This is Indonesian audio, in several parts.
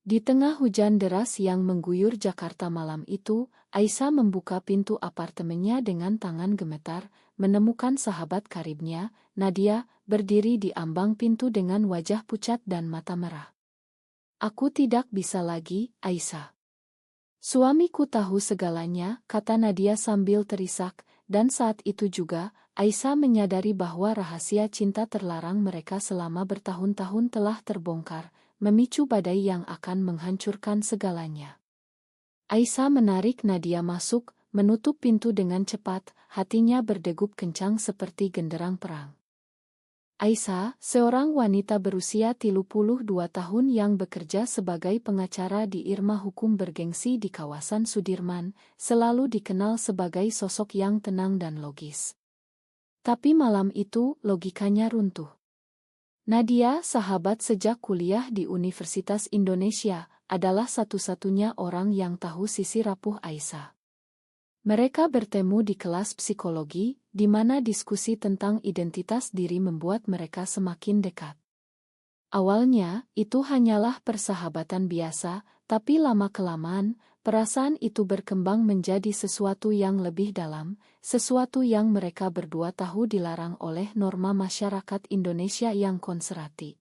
Di tengah hujan deras yang mengguyur Jakarta malam itu, Aisyah membuka pintu apartemennya dengan tangan gemetar, menemukan sahabat karibnya, Nadia, berdiri di ambang pintu dengan wajah pucat dan mata merah. "Aku tidak bisa lagi, Aisyah. Suamiku tahu segalanya," kata Nadia sambil terisak, dan saat itu juga, Aisyah menyadari bahwa rahasia cinta terlarang mereka selama bertahun-tahun telah terbongkar, memicu badai yang akan menghancurkan segalanya. Aisyah menarik Nadia masuk, menutup pintu dengan cepat, hatinya berdegup kencang seperti genderang perang. Aisyah, seorang wanita berusia 32 tahun yang bekerja sebagai pengacara di Irma Hukum bergengsi di kawasan Sudirman, selalu dikenal sebagai sosok yang tenang dan logis. Tapi malam itu, logikanya runtuh. Nadia, sahabat sejak kuliah di Universitas Indonesia, adalah satu-satunya orang yang tahu sisi rapuh Aisyah. Mereka bertemu di kelas psikologi, di mana diskusi tentang identitas diri membuat mereka semakin dekat. Awalnya, itu hanyalah persahabatan biasa, tapi lama-kelamaan, perasaan itu berkembang menjadi sesuatu yang lebih dalam, sesuatu yang mereka berdua tahu dilarang oleh norma masyarakat Indonesia yang konservatif.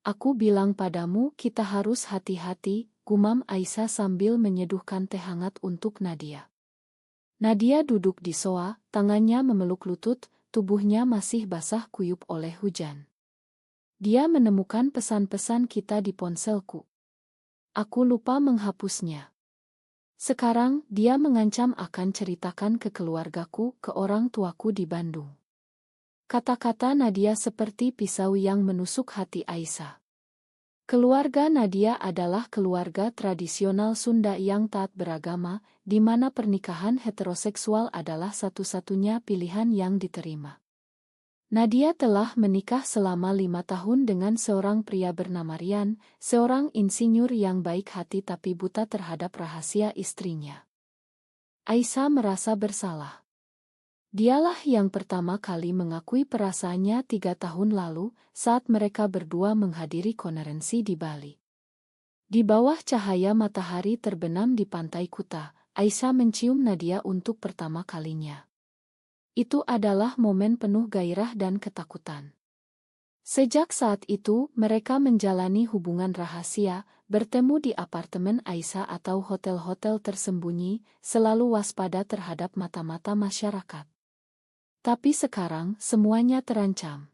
"Aku bilang padamu kita harus hati-hati," gumam Aisyah sambil menyeduhkan teh hangat untuk Nadia. Nadia duduk di sofa, tangannya memeluk lutut, tubuhnya masih basah kuyup oleh hujan. "Dia menemukan pesan-pesan kita di ponselku. Aku lupa menghapusnya. Sekarang, dia mengancam akan ceritakan ke keluargaku, ke orang tuaku di Bandung." Kata-kata Nadia seperti pisau yang menusuk hati Aisyah. Keluarga Nadia adalah keluarga tradisional Sunda yang taat beragama, di mana pernikahan heteroseksual adalah satu-satunya pilihan yang diterima. Nadia telah menikah selama 5 tahun dengan seorang pria bernama Rian, seorang insinyur yang baik hati tapi buta terhadap rahasia istrinya. Aisyah merasa bersalah. Dialah yang pertama kali mengakui perasaannya 3 tahun lalu, saat mereka berdua menghadiri konferensi di Bali. Di bawah cahaya matahari terbenam di pantai Kuta, Aisyah mencium Nadia untuk pertama kalinya. Itu adalah momen penuh gairah dan ketakutan. Sejak saat itu, mereka menjalani hubungan rahasia, bertemu di apartemen Aisyah atau hotel-hotel tersembunyi, selalu waspada terhadap mata-mata masyarakat. Tapi sekarang, semuanya terancam.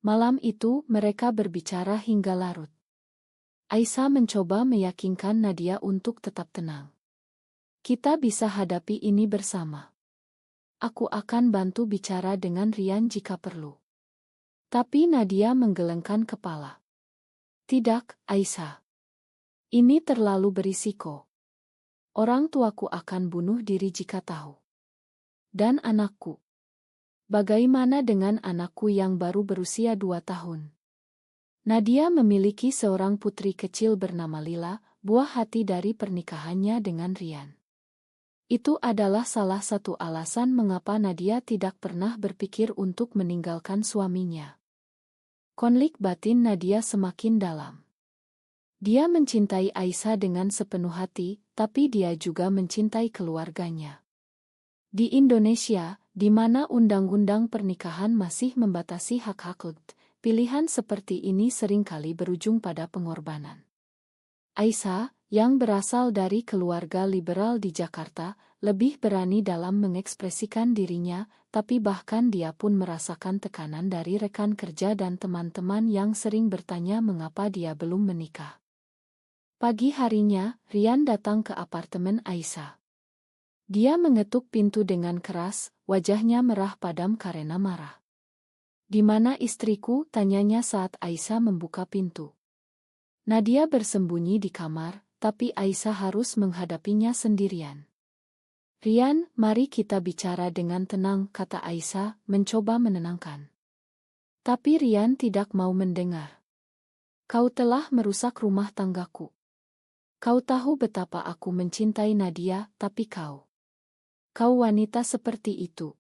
Malam itu, mereka berbicara hingga larut. Aisyah mencoba meyakinkan Nadia untuk tetap tenang. "Kita bisa hadapi ini bersama. Aku akan bantu bicara dengan Rian jika perlu." Tapi Nadia menggelengkan kepala. "Tidak, Aisyah. Ini terlalu berisiko. Orang tuaku akan bunuh diri jika tahu. Dan anakku. Bagaimana dengan anakku yang baru berusia 2 tahun? Nadia memiliki seorang putri kecil bernama Lila, buah hati dari pernikahannya dengan Rian. Itu adalah salah satu alasan mengapa Nadia tidak pernah berpikir untuk meninggalkan suaminya." Konflik batin Nadia semakin dalam. Dia mencintai Aisyah dengan sepenuh hati, tapi dia juga mencintai keluarganya. Di Indonesia, di mana undang-undang pernikahan masih membatasi hak-hak, pilihan seperti ini seringkali berujung pada pengorbanan. Aisyah, yang berasal dari keluarga liberal di Jakarta, lebih berani dalam mengekspresikan dirinya, tapi bahkan dia pun merasakan tekanan dari rekan kerja dan teman-teman yang sering bertanya mengapa dia belum menikah. Pagi harinya, Rian datang ke apartemen Aisyah. Dia mengetuk pintu dengan keras, wajahnya merah padam karena marah. "Di mana istriku?" tanyanya saat Aisyah membuka pintu. Nadia bersembunyi di kamar, tapi Aisyah harus menghadapinya sendirian. "Rian, mari kita bicara dengan tenang," kata Aisyah, mencoba menenangkan. Tapi Rian tidak mau mendengar. "Kau telah merusak rumah tanggaku. Kau tahu betapa aku mencintai Nadia, tapi kau wanita seperti itu.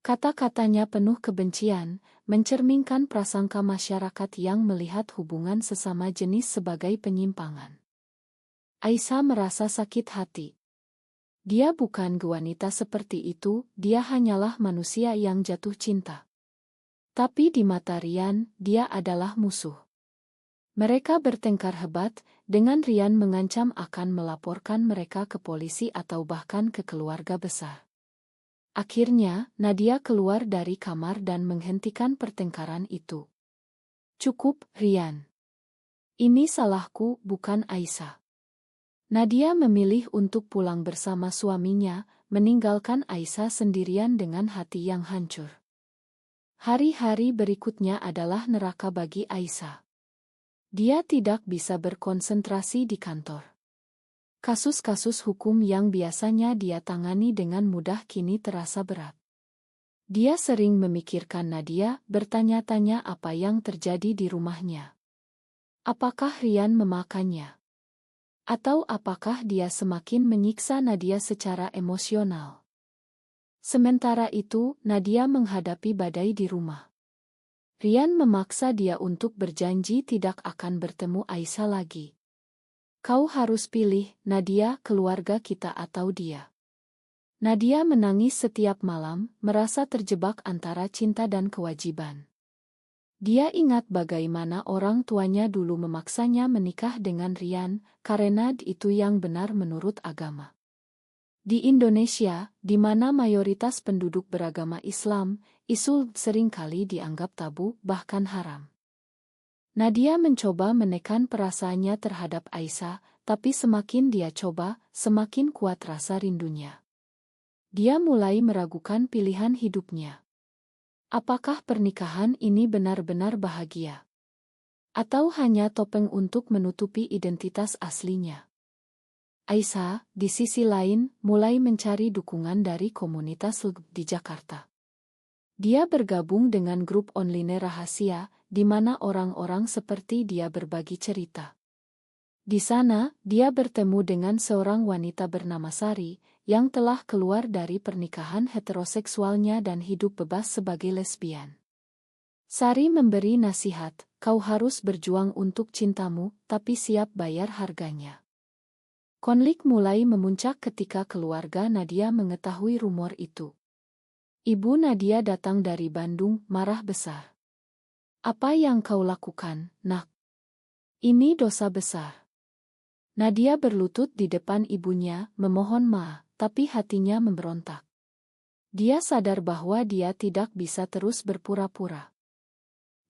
Kata-katanya penuh kebencian, mencerminkan prasangka masyarakat yang melihat hubungan sesama jenis sebagai penyimpangan. Aisyah merasa sakit hati. Dia bukan wanita seperti itu, dia hanyalah manusia yang jatuh cinta. Tapi di mata Rian, dia adalah musuh. Mereka bertengkar hebat, dengan Rian mengancam akan melaporkan mereka ke polisi atau bahkan ke keluarga besar. Akhirnya, Nadia keluar dari kamar dan menghentikan pertengkaran itu. Cukup, Rian. Ini salahku, bukan Aisyah. Nadia memilih untuk pulang bersama suaminya, meninggalkan Aisyah sendirian dengan hati yang hancur. Hari-hari berikutnya adalah neraka bagi Aisyah. Dia tidak bisa berkonsentrasi di kantor. Kasus-kasus hukum yang biasanya dia tangani dengan mudah kini terasa berat. Dia sering memikirkan Nadia, bertanya-tanya apa yang terjadi di rumahnya. Apakah Rian memakannya? Atau apakah dia semakin menyiksa Nadia secara emosional? Sementara itu, Nadia menghadapi badai di rumah. Rian memaksa dia untuk berjanji tidak akan bertemu Aisyah lagi. Kau harus pilih, Nadia, keluarga kita atau dia. Nadia menangis setiap malam, merasa terjebak antara cinta dan kewajiban. Dia ingat bagaimana orang tuanya dulu memaksanya menikah dengan Rian, karena itu yang benar menurut agama. Di Indonesia, di mana mayoritas penduduk beragama Islam, isul seringkali dianggap tabu, bahkan haram. Nadia mencoba menekan perasaannya terhadap Aisyah, tapi semakin dia coba, semakin kuat rasa rindunya. Dia mulai meragukan pilihan hidupnya. Apakah pernikahan ini benar-benar bahagia? Atau hanya topeng untuk menutupi identitas aslinya? Aisyah, di sisi lain, mulai mencari dukungan dari komunitas LGBT di Jakarta. Dia bergabung dengan grup online rahasia, di mana orang-orang seperti dia berbagi cerita. Di sana, dia bertemu dengan seorang wanita bernama Sari, yang telah keluar dari pernikahan heteroseksualnya dan hidup bebas sebagai lesbian. Sari memberi nasihat, kau harus berjuang untuk cintamu, tapi siap bayar harganya. Konflik mulai memuncak ketika keluarga Nadia mengetahui rumor itu. Ibu Nadia datang dari Bandung, marah besar. Apa yang kau lakukan, nak? Ini dosa besar. Nadia berlutut di depan ibunya, memohon maaf, tapi hatinya memberontak. Dia sadar bahwa dia tidak bisa terus berpura-pura.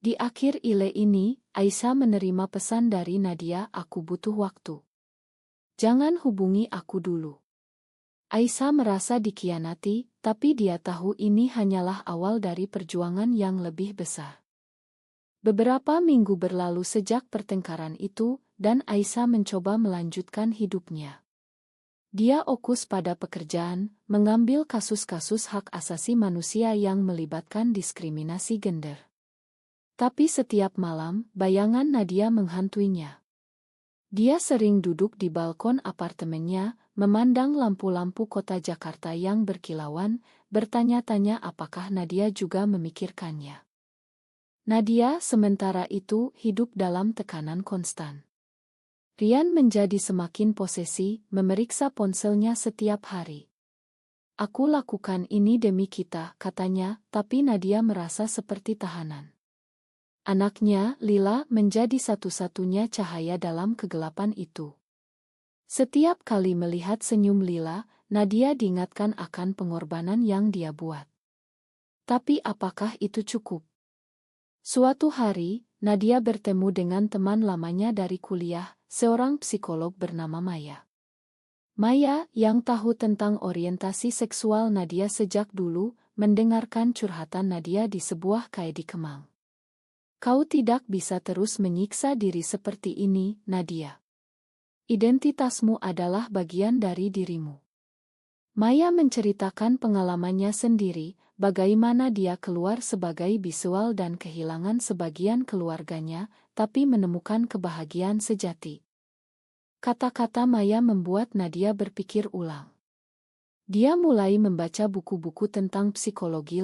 Di akhir ile ini, Aisyah menerima pesan dari Nadia, aku butuh waktu. Jangan hubungi aku dulu. Aisyah merasa dikhianati, tapi dia tahu ini hanyalah awal dari perjuangan yang lebih besar. Beberapa minggu berlalu sejak pertengkaran itu, dan Aisyah mencoba melanjutkan hidupnya. Dia fokus pada pekerjaan, mengambil kasus-kasus hak asasi manusia yang melibatkan diskriminasi gender. Tapi setiap malam, bayangan Nadia menghantuinya. Dia sering duduk di balkon apartemennya, memandang lampu-lampu kota Jakarta yang berkilauan, bertanya-tanya apakah Nadia juga memikirkannya. Nadia sementara itu hidup dalam tekanan konstan. Rian menjadi semakin posesi, memeriksa ponselnya setiap hari. Aku lakukan ini demi kita, katanya, tapi Nadia merasa seperti tahanan. Anaknya, Lila, menjadi satu-satunya cahaya dalam kegelapan itu. Setiap kali melihat senyum Lila, Nadia diingatkan akan pengorbanan yang dia buat. Tapi apakah itu cukup? Suatu hari, Nadia bertemu dengan teman lamanya dari kuliah, seorang psikolog bernama Maya. Maya, yang tahu tentang orientasi seksual Nadia sejak dulu, mendengarkan curhatan Nadia di sebuah kafe di Kemang. Kau tidak bisa terus menyiksa diri seperti ini, Nadia. Identitasmu adalah bagian dari dirimu. Maya menceritakan pengalamannya sendiri, bagaimana dia keluar sebagai biseksual dan kehilangan sebagian keluarganya, tapi menemukan kebahagiaan sejati. Kata-kata Maya membuat Nadia berpikir ulang. Dia mulai membaca buku-buku tentang psikologi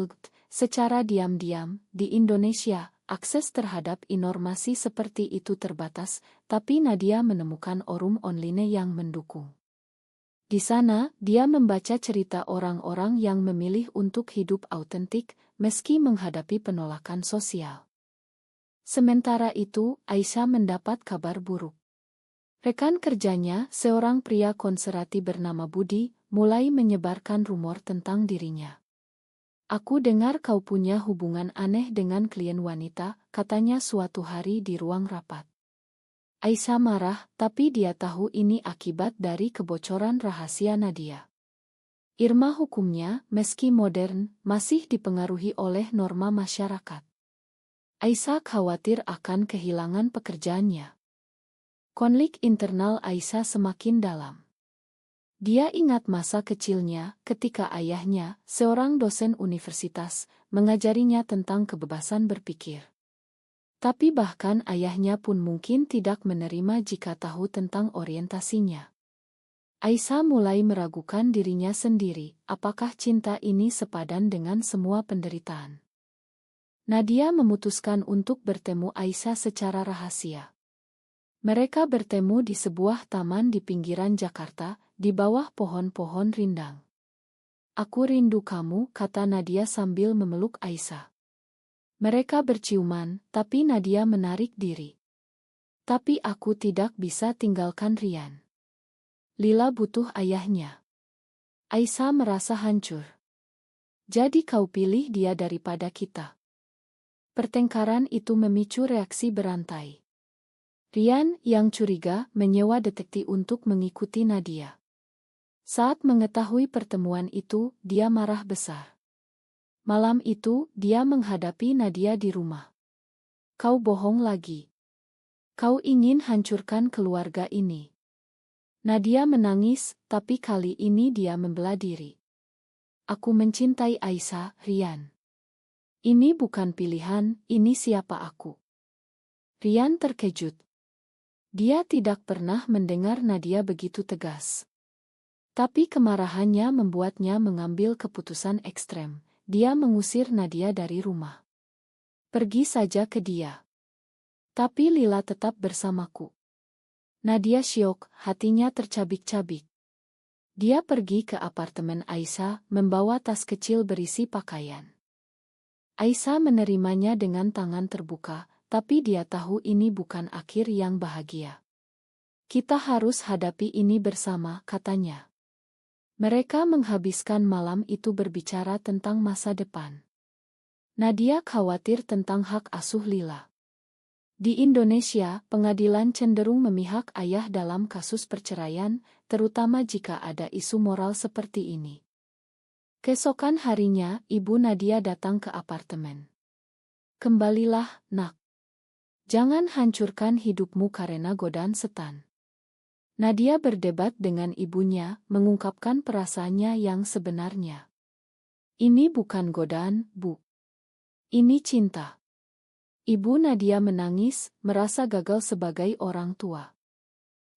secara diam-diam. Di Indonesia, akses terhadap informasi seperti itu terbatas, tapi Nadia menemukan forum online yang mendukung. Di sana, dia membaca cerita orang-orang yang memilih untuk hidup autentik, meski menghadapi penolakan sosial. Sementara itu, Aisyah mendapat kabar buruk. Rekan kerjanya, seorang pria konservatif bernama Budi, mulai menyebarkan rumor tentang dirinya. "Aku dengar kau punya hubungan aneh dengan klien wanita," katanya suatu hari di ruang rapat. Aisyah marah, tapi dia tahu ini akibat dari kebocoran rahasia Nadia. Irma hukumnya, meski modern, masih dipengaruhi oleh norma masyarakat. Aisyah khawatir akan kehilangan pekerjaannya. Konflik internal Aisyah semakin dalam. Dia ingat masa kecilnya ketika ayahnya, seorang dosen universitas, mengajarinya tentang kebebasan berpikir. Tapi bahkan ayahnya pun mungkin tidak menerima jika tahu tentang orientasinya. Aisyah mulai meragukan dirinya sendiri, apakah cinta ini sepadan dengan semua penderitaan. Nadia memutuskan untuk bertemu Aisyah secara rahasia. Mereka bertemu di sebuah taman di pinggiran Jakarta, di bawah pohon-pohon rindang. "Aku rindu kamu," kata Nadia sambil memeluk Aisyah. Mereka berciuman, tapi Nadia menarik diri. "Tapi aku tidak bisa tinggalkan Rian. Lila butuh ayahnya." Aisyah merasa hancur. "Jadi kau pilih dia daripada kita?" Pertengkaran itu memicu reaksi berantai. Rian, yang curiga, menyewa detektif untuk mengikuti Nadia. Saat mengetahui pertemuan itu, dia marah besar. Malam itu, dia menghadapi Nadia di rumah. "Kau bohong lagi. Kau ingin hancurkan keluarga ini." Nadia menangis, tapi kali ini dia membela diri. "Aku mencintai Aisyah, Rian. Ini bukan pilihan, ini siapa aku." Rian terkejut. Dia tidak pernah mendengar Nadia begitu tegas. Tapi kemarahannya membuatnya mengambil keputusan ekstrem. Dia mengusir Nadia dari rumah. "Pergi saja ke dia. Tapi Lila tetap bersamaku." Nadia syok, hatinya tercabik-cabik. Dia pergi ke apartemen Aisyah, membawa tas kecil berisi pakaian. Aisyah menerimanya dengan tangan terbuka, tapi dia tahu ini bukan akhir yang bahagia. "Kita harus hadapi ini bersama," katanya. Mereka menghabiskan malam itu berbicara tentang masa depan. Nadia khawatir tentang hak asuh Lila. Di Indonesia, pengadilan cenderung memihak ayah dalam kasus perceraian, terutama jika ada isu moral seperti ini. Keesokan harinya, ibu Nadia datang ke apartemen. "Kembalilah, Nak. Jangan hancurkan hidupmu karena godaan setan." Nadia berdebat dengan ibunya, mengungkapkan perasaannya yang sebenarnya. "Ini bukan godaan, Bu. Ini cinta." Ibu Nadia menangis, merasa gagal sebagai orang tua.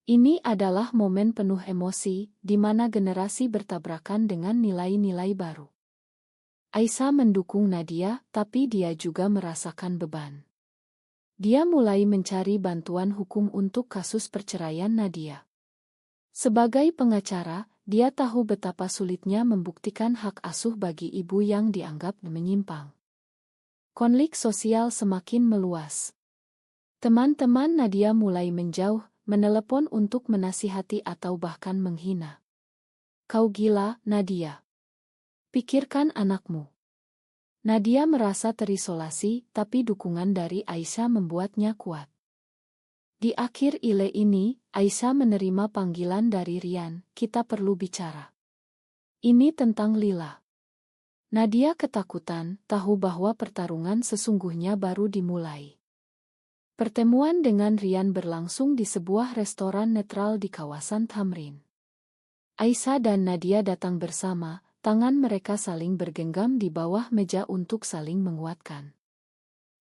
Ini adalah momen penuh emosi, di mana generasi bertabrakan dengan nilai-nilai baru. Aisyah mendukung Nadia, tapi dia juga merasakan beban. Dia mulai mencari bantuan hukum untuk kasus perceraian Nadia. Sebagai pengacara, dia tahu betapa sulitnya membuktikan hak asuh bagi ibu yang dianggap menyimpang. Konflik sosial semakin meluas. Teman-teman Nadia mulai menjauh, menelepon untuk menasihati atau bahkan menghina. "Kau gila, Nadia. Pikirkan anakmu." Nadia merasa terisolasi, tapi dukungan dari Aisyah membuatnya kuat. Di akhir ile ini, Aisyah menerima panggilan dari Rian, "Kita perlu bicara. Ini tentang Lila." Nadia ketakutan, tahu bahwa pertarungan sesungguhnya baru dimulai. Pertemuan dengan Rian berlangsung di sebuah restoran netral di kawasan Tamrin. Aisyah dan Nadia datang bersama, tangan mereka saling bergenggam di bawah meja untuk saling menguatkan.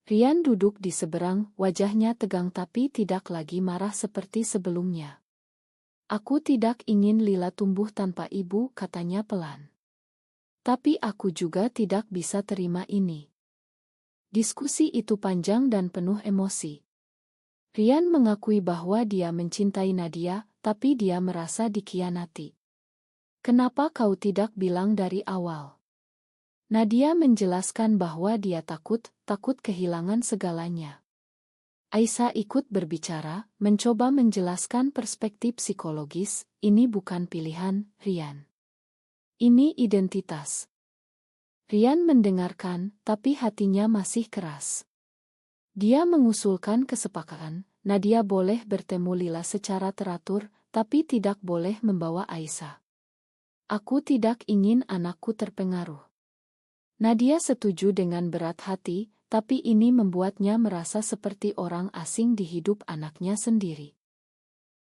Rian duduk di seberang, wajahnya tegang tapi tidak lagi marah seperti sebelumnya. Aku tidak ingin Lila tumbuh tanpa ibu, katanya pelan. Tapi aku juga tidak bisa terima ini. Diskusi itu panjang dan penuh emosi. Rian mengakui bahwa dia mencintai Nadia, tapi dia merasa dikhianati. Kenapa kau tidak bilang dari awal? Nadia menjelaskan bahwa dia takut kehilangan segalanya. Aisyah ikut berbicara, mencoba menjelaskan perspektif psikologis, ini bukan pilihan, Rian. Ini identitas. Rian mendengarkan, tapi hatinya masih keras. Dia mengusulkan kesepakatan, Nadia boleh bertemu Lila secara teratur, tapi tidak boleh membawa Aisyah. Aku tidak ingin anakku terpengaruh. Nadia setuju dengan berat hati, tapi ini membuatnya merasa seperti orang asing di hidup anaknya sendiri.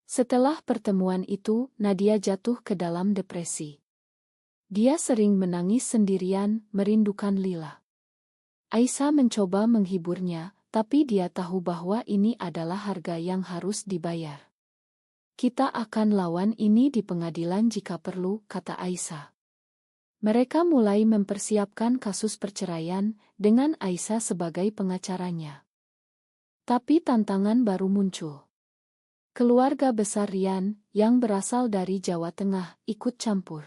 Setelah pertemuan itu, Nadia jatuh ke dalam depresi. Dia sering menangis sendirian, merindukan Lila. Aisyah mencoba menghiburnya, tapi dia tahu bahwa ini adalah harga yang harus dibayar. Kita akan lawan ini di pengadilan jika perlu, kata Aisyah. Mereka mulai mempersiapkan kasus perceraian dengan Aisyah sebagai pengacaranya. Tapi tantangan baru muncul. Keluarga besar Rian, yang berasal dari Jawa Tengah, ikut campur.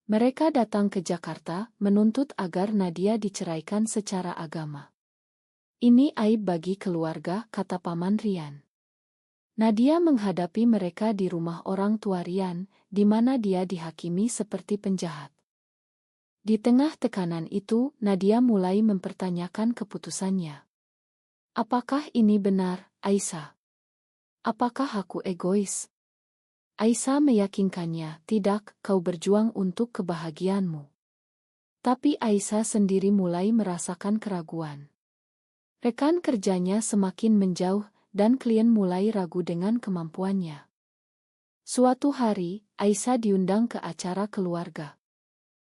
Mereka datang ke Jakarta, menuntut agar Nadia diceraikan secara agama. Ini aib bagi keluarga, kata paman Rian. Nadia menghadapi mereka di rumah orang tua Rian, di mana dia dihakimi seperti penjahat. Di tengah tekanan itu, Nadia mulai mempertanyakan keputusannya. Apakah ini benar, Aisyah? Apakah aku egois? Aisyah meyakinkannya, tidak, kau berjuang untuk kebahagiaanmu. Tapi Aisyah sendiri mulai merasakan keraguan. Rekan kerjanya semakin menjauh, dan klien mulai ragu dengan kemampuannya. Suatu hari, Aisyah diundang ke acara keluarga.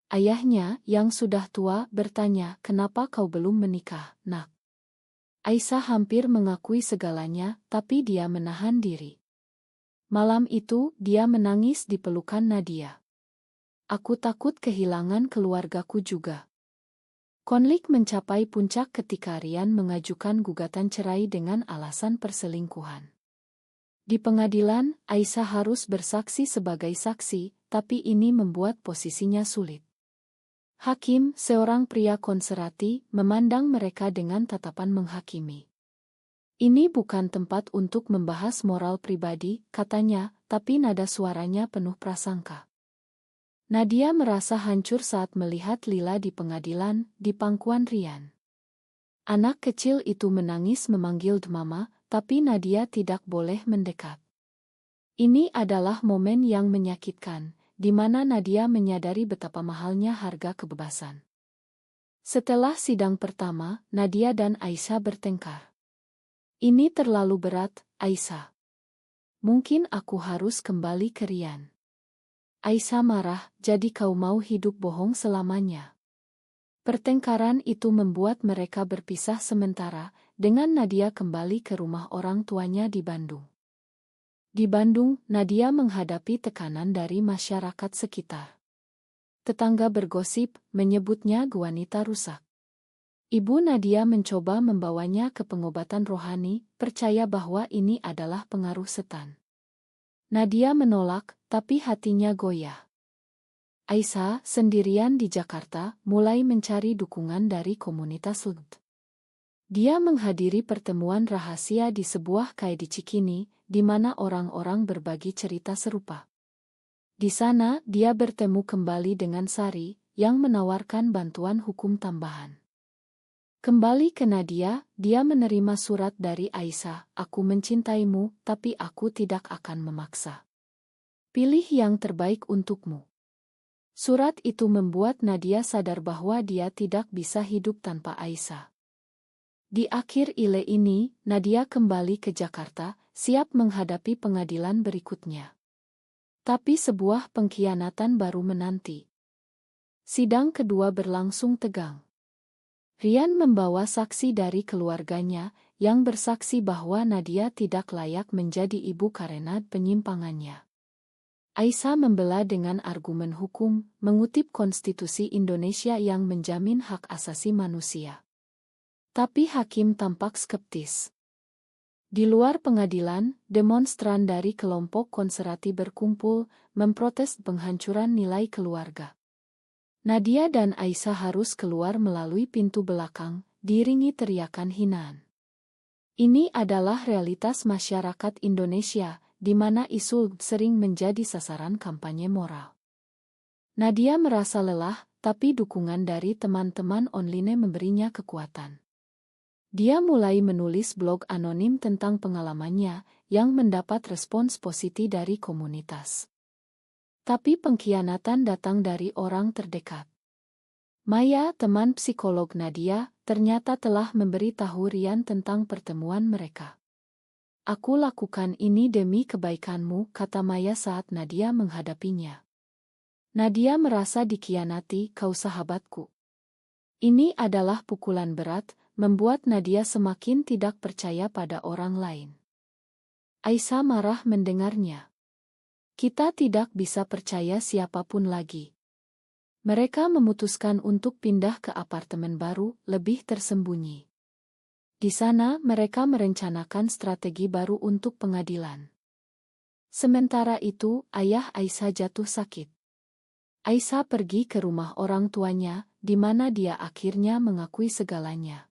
Ayahnya, yang sudah tua, bertanya, kenapa kau belum menikah, nak? Aisyah hampir mengakui segalanya, tapi dia menahan diri. Malam itu, dia menangis di pelukan Nadia. Aku takut kehilangan keluargaku juga. Konflik mencapai puncak ketika Rian mengajukan gugatan cerai dengan alasan perselingkuhan. Di pengadilan, Aisyah harus bersaksi sebagai saksi, tapi ini membuat posisinya sulit. Hakim, seorang pria konservatif, memandang mereka dengan tatapan menghakimi. Ini bukan tempat untuk membahas moral pribadi, katanya, tapi nada suaranya penuh prasangka. Nadia merasa hancur saat melihat Lila di pengadilan, di pangkuan Rian. Anak kecil itu menangis memanggil Mama, tapi Nadia tidak boleh mendekat. Ini adalah momen yang menyakitkan, di mana Nadia menyadari betapa mahalnya harga kebebasan. Setelah sidang pertama, Nadia dan Aisyah bertengkar. Ini terlalu berat, Aisyah. Mungkin aku harus kembali ke Rian. Aisyah marah, jadi kau mau hidup bohong selamanya. Pertengkaran itu membuat mereka berpisah sementara, dengan Nadia kembali ke rumah orang tuanya di Bandung. Di Bandung, Nadia menghadapi tekanan dari masyarakat sekitar. Tetangga bergosip, menyebutnya wanita rusak. Ibu Nadia mencoba membawanya ke pengobatan rohani, percaya bahwa ini adalah pengaruh setan. Nadia menolak, tapi hatinya goyah. Aisyah, sendirian di Jakarta, mulai mencari dukungan dari komunitas LGBT. Dia menghadiri pertemuan rahasia di sebuah KAI di Cikini, di mana orang-orang berbagi cerita serupa. Di sana, dia bertemu kembali dengan Sari, yang menawarkan bantuan hukum tambahan. Kembali ke Nadia, dia menerima surat dari Aisyah, aku mencintaimu, tapi aku tidak akan memaksa. Pilih yang terbaik untukmu. Surat itu membuat Nadia sadar bahwa dia tidak bisa hidup tanpa Aisyah. Di akhir ile ini, Nadia kembali ke Jakarta, siap menghadapi pengadilan berikutnya. Tapi sebuah pengkhianatan baru menanti. Sidang kedua berlangsung tegang. Rian membawa saksi dari keluarganya, yang bersaksi bahwa Nadia tidak layak menjadi ibu karena penyimpangannya. Aisyah membela dengan argumen hukum, mengutip Konstitusi Indonesia yang menjamin hak asasi manusia. Tapi hakim tampak skeptis. Di luar pengadilan, demonstran dari kelompok konservatif berkumpul, memprotes penghancuran nilai keluarga. Nadia dan Aisyah harus keluar melalui pintu belakang, diiringi teriakan hinaan. Ini adalah realitas masyarakat Indonesia, di mana isu sering menjadi sasaran kampanye moral. Nadia merasa lelah, tapi dukungan dari teman-teman online memberinya kekuatan. Dia mulai menulis blog anonim tentang pengalamannya, yang mendapat respons positif dari komunitas. Tapi pengkhianatan datang dari orang terdekat. Maya, teman psikolog Nadia, ternyata telah memberi tahu Rian tentang pertemuan mereka. "Aku lakukan ini demi kebaikanmu," kata Maya saat Nadia menghadapinya. Nadia merasa dikhianati, "Kau sahabatku." Ini adalah pukulan berat, membuat Nadia semakin tidak percaya pada orang lain. Aisyah marah mendengarnya. "Kita tidak bisa percaya siapapun lagi." Mereka memutuskan untuk pindah ke apartemen baru, lebih tersembunyi. Di sana mereka merencanakan strategi baru untuk pengadilan. Sementara itu, ayah Aisyah jatuh sakit. Aisyah pergi ke rumah orang tuanya, di mana dia akhirnya mengakui segalanya.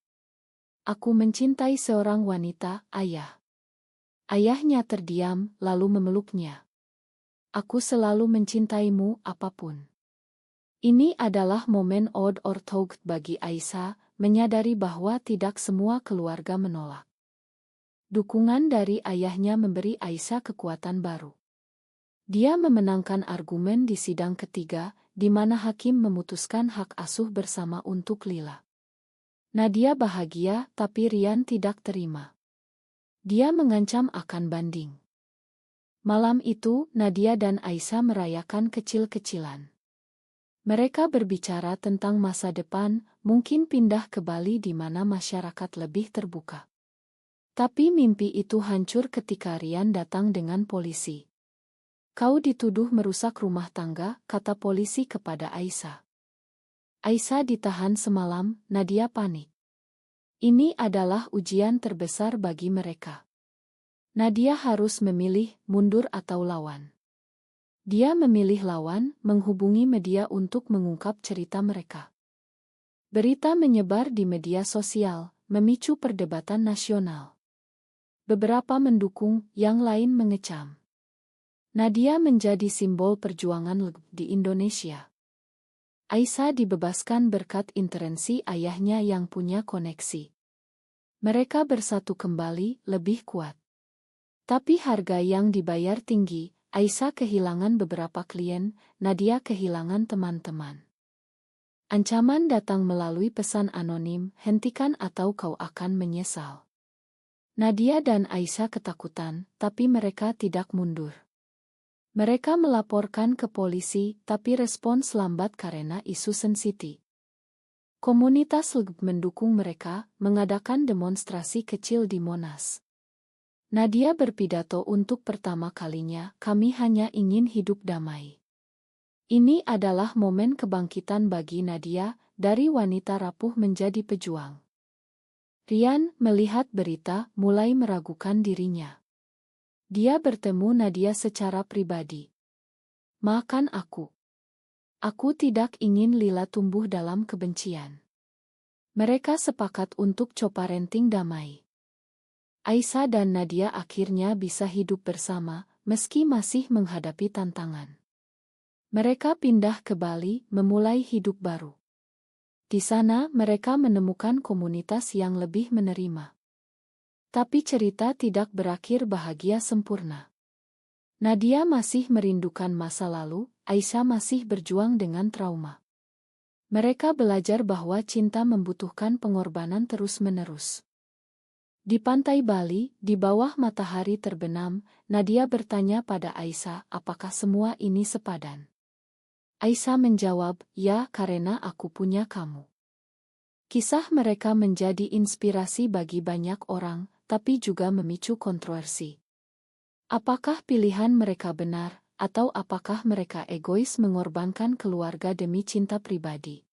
"Aku mencintai seorang wanita, Ayah." Ayahnya terdiam, lalu memeluknya. "Aku selalu mencintaimu, apapun." Ini adalah momen odd or thought bagi Aisyah, menyadari bahwa tidak semua keluarga menolak. Dukungan dari ayahnya memberi Aisyah kekuatan baru. Dia memenangkan argumen di sidang ketiga, di mana hakim memutuskan hak asuh bersama untuk Lila. Nadia bahagia, tapi Rian tidak terima. Dia mengancam akan banding. Malam itu, Nadia dan Aisyah merayakan kecil-kecilan. Mereka berbicara tentang masa depan, mungkin pindah ke Bali di mana masyarakat lebih terbuka. Tapi mimpi itu hancur ketika Rian datang dengan polisi. "Kau dituduh merusak rumah tangga," kata polisi kepada Aisyah. Aisyah ditahan semalam, Nadia panik. Ini adalah ujian terbesar bagi mereka. Nadia harus memilih mundur atau lawan. Dia memilih lawan, menghubungi media untuk mengungkap cerita mereka. Berita menyebar di media sosial, memicu perdebatan nasional. Beberapa mendukung, yang lain mengecam. Nadia menjadi simbol perjuangan di Indonesia. Aisyah dibebaskan berkat intervensi ayahnya yang punya koneksi. Mereka bersatu kembali, lebih kuat. Tapi harga yang dibayar tinggi. Aisyah kehilangan beberapa klien, Nadia kehilangan teman-teman. Ancaman datang melalui pesan anonim, "Hentikan atau kau akan menyesal." Nadia dan Aisyah ketakutan, tapi mereka tidak mundur. Mereka melaporkan ke polisi, tapi respons lambat karena isu sensitif. Komunitas mendukung mereka, mengadakan demonstrasi kecil di Monas. Nadia berpidato untuk pertama kalinya, "Kami hanya ingin hidup damai." Ini adalah momen kebangkitan bagi Nadia, dari wanita rapuh menjadi pejuang. Rian, melihat berita, mulai meragukan dirinya. Dia bertemu Nadia secara pribadi. "Maafkan aku. Aku tidak ingin Lila tumbuh dalam kebencian." Mereka sepakat untuk co-parenting damai. Aisyah dan Nadia akhirnya bisa hidup bersama, meski masih menghadapi tantangan. Mereka pindah ke Bali, memulai hidup baru. Di sana, mereka menemukan komunitas yang lebih menerima. Tapi cerita tidak berakhir bahagia sempurna. Nadia masih merindukan masa lalu, Aisyah masih berjuang dengan trauma. Mereka belajar bahwa cinta membutuhkan pengorbanan terus-menerus. Di pantai Bali, di bawah matahari terbenam, Nadia bertanya pada Aisyah, "Apakah semua ini sepadan?" Aisyah menjawab, "Ya, karena aku punya kamu." Kisah mereka menjadi inspirasi bagi banyak orang, tapi juga memicu kontroversi. Apakah pilihan mereka benar, atau apakah mereka egois mengorbankan keluarga demi cinta pribadi?